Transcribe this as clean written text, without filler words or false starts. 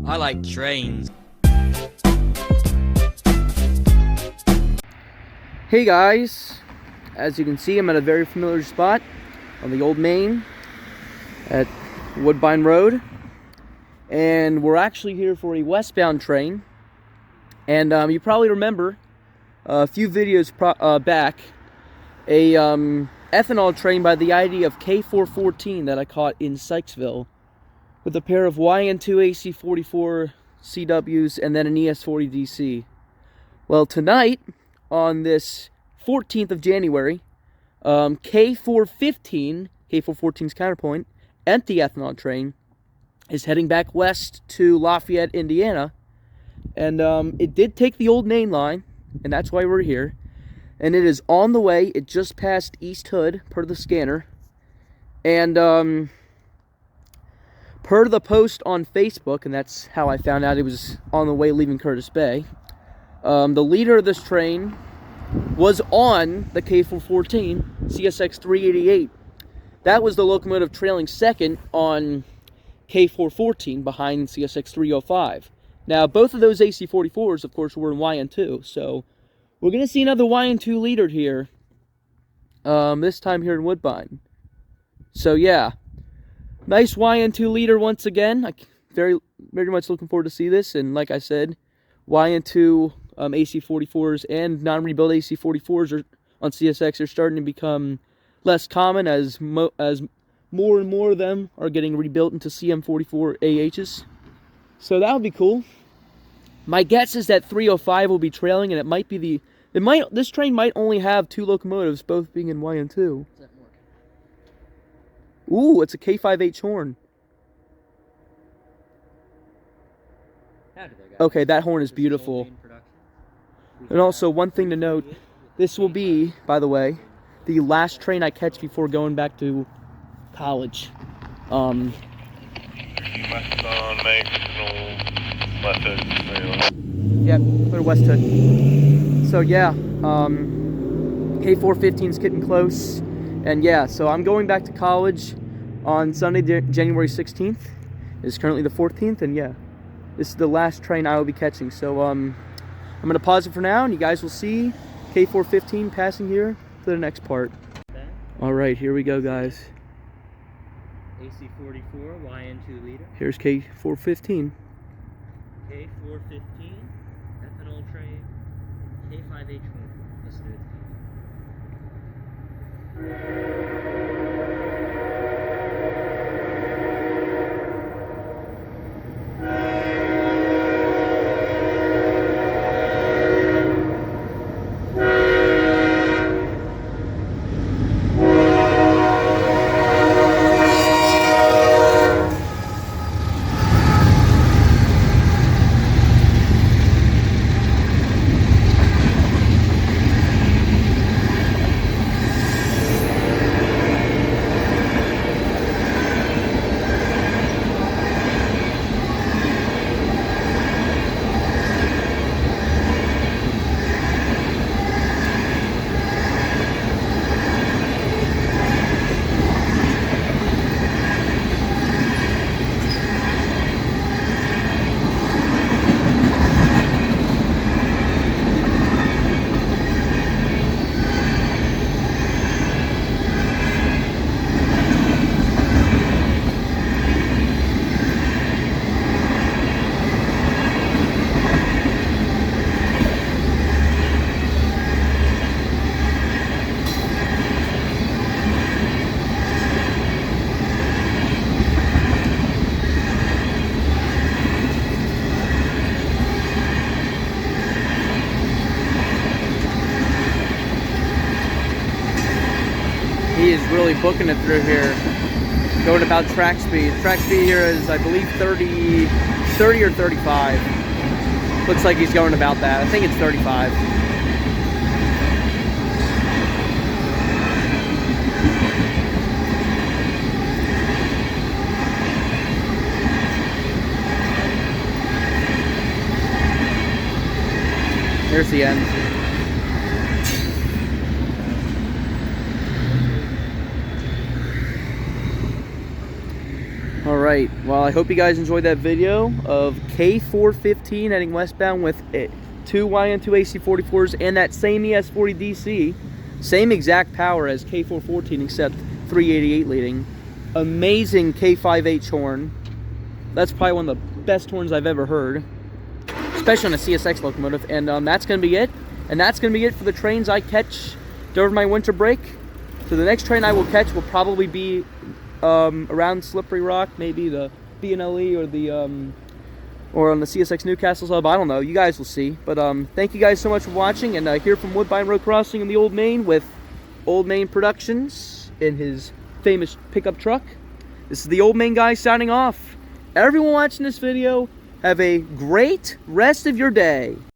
I like trains. Hey guys, as you can see, I'm at a very familiar spot on the Old Main at Woodbine Road, and we're actually here for a westbound train. And you probably remember a few videos back a ethanol train by the ID of K414 that I caught in Sykesville with a pair of YN2 AC44 CWs and then an ES40 DC. Well, tonight, on this 14th of January, K415, K414's counterpoint, empty ethanol train, is heading back west to Lafayette, Indiana. And it did take the Old Main Line, and that's why we're here. And it is on the way. It just passed East Hood, per the scanner. And per the post on Facebook, and that's how I found out it was on the way leaving Curtis Bay, the leader of this train was on the K414 CSX 388. That was the locomotive trailing second on K414 behind CSX 305. Now, both of those AC44s, of course, were in YN2, so we're going to see another YN2 leader here, this time here in Woodbine. So, yeah, nice YN2 leader once again. I'm very much looking forward to see this, and like I said, YN2 AC44s and non-rebuilt AC44s on CSX are starting to become less common as more and more of them are getting rebuilt into CM44 AHs. So that would be cool. My guess is that 305 will be trailing, and it might be this train might only have two locomotives, both being in YN2. Ooh, it's a K5H horn. Okay, that horn is beautiful. And also, one thing to note, this will be, by the way, the last train I catch before going back to college. Yep, go to West Hood. So yeah, K415's getting close. And yeah, so I'm going back to college on Sunday, January 16th. It's currently the 14th, and yeah, this is the last train I will be catching. So I'm going to pause it for now, and you guys will see K415 passing here for the next part. Alright, here we go, guys. AC44, YN2 leader. Here's K415. K415, ethanol train, K5H horn. Listen to it. He is really booking it through here, going about track speed. Track speed here is, I believe, 30 or 35. Looks like he's going about that. I think it's 35. Here's the end. All right. right. Well, I hope you guys enjoyed that video of K415 heading westbound with two YN2 AC44s and that same ES40 DC. Same exact power as K414 except 388 leading. Amazing K5H horn. That's probably one of the best horns I've ever heard, especially on a CSX locomotive. And that's going to be it. And that's going to be it for the trains I catch during my winter break. So the next train I will catch will probably be around Slippery Rock, maybe the B&LE or the or on the CSX Newcastle sub. I don't know. You guys will see. But thank you guys so much for watching. And here from Woodbine Road Crossing in the Old Main with Old Main Productions in his famous pickup truck. This is the Old Main guy signing off. Everyone watching this video, have a great rest of your day.